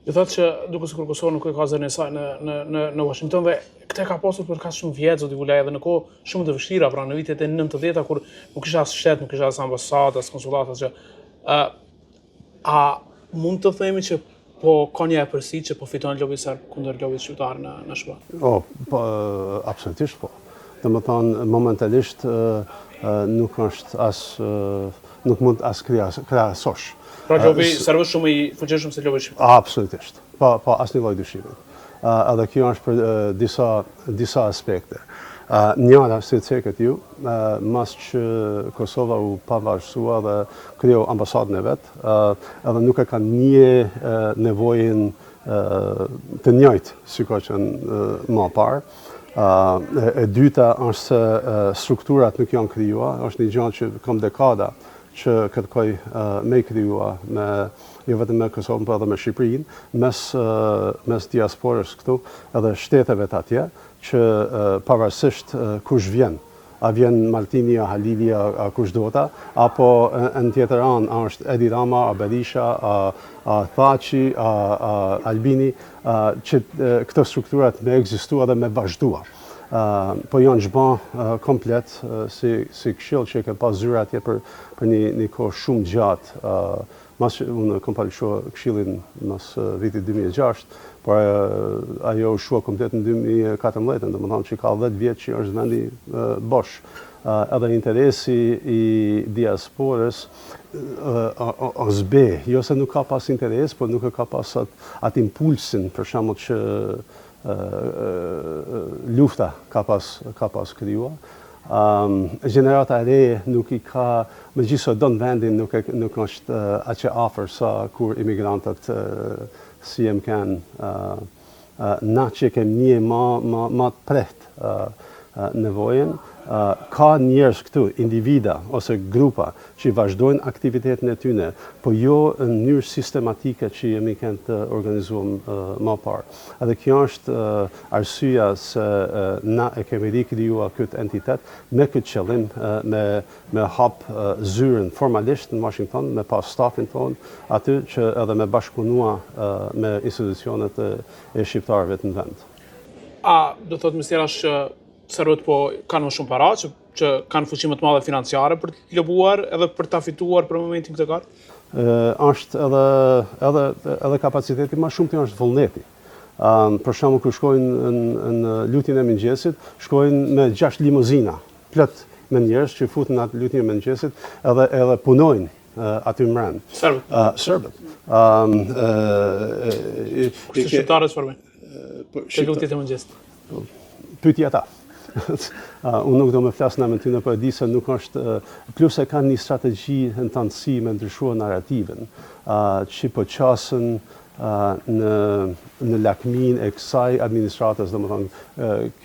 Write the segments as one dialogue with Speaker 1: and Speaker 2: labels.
Speaker 1: Ju thotë që duke sikur Kosova nuk e ka zërin e saj në Washington dhe këtë ka pasur për kaq shumë vjet zoti Vulaj edhe në kohë shumë të vështira, pra në vitet e 90-ta kur nuk kisha as shtet, nuk kisha as ambasadë, as konsullata që a mund të themi që po ka një epërsi që po fiton lobi serb kundër lobit shqiptar në SBA?
Speaker 2: Po, absolutisht po. Domethënë momentalisht nuk është as nuk mund as krahasosh.
Speaker 1: Pra lobi serb është shumë i fuqishëm se lobi shqiptar.
Speaker 2: Absolutisht. Po asnjë lloj dyshimi. Edhe kjo është për disa aspekte. Njëra, si cekët ju, mas që Kosova u pavarësua dhe kriju ambasadën e vetë, edhe nuk e kanë një nevojën të njëjtë, si ka qenë më parë. E dyta është se strukturat nuk janë krijuar, është një gjë që kam dekada që kërkoj me krijuar jo vetëm me Kosovën, por edhe me Shqipërinë, mes diasporës këtu, edhe shteteve të atje, që pavarësisht kush vjen, a vjen Maltini, a Halili, a kush dota, apo në tjetër anë është Edi Rama, a Berisha, a Thaçi, a Albini, që këto strukturat me ekzistua dhe me vazhdua. Po janë zhban komplet si këshill që e ke pas zyra atje për një kohë shumë gjatë. Unë kam palëshua këshillin mas vitit 2006, por ajo u shua komplet në 2014, dhe më thamë që ka 10 vjetë që është vendi bosh. Edhe interesi i diasporës është be, jo se nuk ka pas interes, por nuk ka pas atë impulsin, për shembull që lufta ka pas krijuar. Gjenerata e re nuk i ka, megjithëse don vendin nuk është aq e afër sa kur imigrantët si jem kanë na që kemi një ma të prehtë nevojën. Ka njerëz këtu, individa ose grupa që vazhdojnë aktivitetin e tyre, po jo në mënyrë sistematike që jemi kanë të organizuar më parë. Edhe kjo është arsyeja se na e kemi rikrijuar këtë entitet me këtë qëllim, me hap zyrën formalisht në Washington, me pas stafin tonë aty që edhe me bashkëpunua me institucionet e shqiptarëve të në vend.
Speaker 1: A do thotë misterash që serbët po kanë më shumë para, që kanë fuqi më të madhe financiare për të lobuar edhe për ta fituar për momentin këtë kartë?
Speaker 2: Është edhe kapaciteti më shumë të është vullneti. Për shembull kur shkojnë në lutjen e mëngjesit, shkojnë me 6 limuzina, plot me njerëz që futen në atë lutjen e mëngjesit edhe punojnë aty mbrën. Serbët.
Speaker 1: Kështu shqiptarët çfarë bëjnë? Te lutjet e mëngjesit.
Speaker 2: Pyetja ata. Unë nuk do me flasë në ty në për e di se nuk është, plus e kanë një strategji në tantësi me ndryshua narrativen, që po qasën në lakmin e kësaj administratës, dhe më thonë,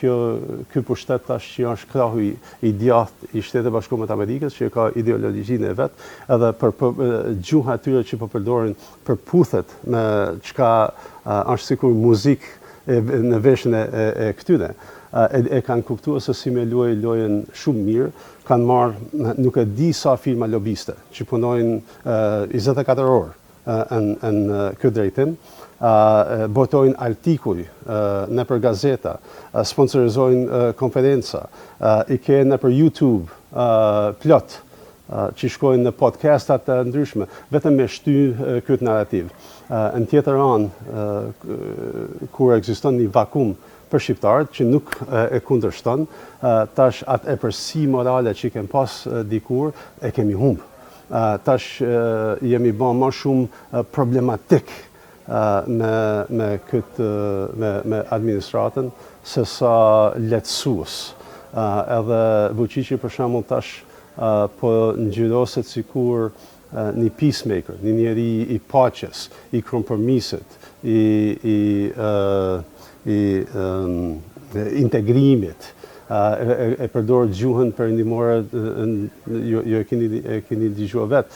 Speaker 2: kjo pushtet tash që është krahu i djathtë i Shtetet Bashkuara të Amerikës, që ka ideologjinë e vetë, edhe për gjuha atyre që po përdorin përputhet me çka është sikur muzikë në veshën e këtyre. E kanë kuptuar se si me luaj lojën shumë mirë, kanë marrë, nuk e di sa firma lobiste, që punojnë 24 orë në këtë drejtim, botojnë artikuj nëpër gazeta, sponsorizojnë konferenca, i kenë nëpër YouTube plot, që shkojnë në podcastat të ndryshme, vetëm me shty këtë narrativ. Në tjetër anë, kur ekziston një vakum për shqiptarët që nuk e kundërshton, tash atë epërsi morale që kem pas dikur e kemi humbë. Tash jemi bën më shumë problematik me administratën se sa lehtësues. Edhe Vučići për shembull tash po ngjyroset sikur një peacemaker, një njeri i paqes, i kompromisit, i integrimit, e përdor gjuhën perëndimore, jo e keni dëgjuar vetë,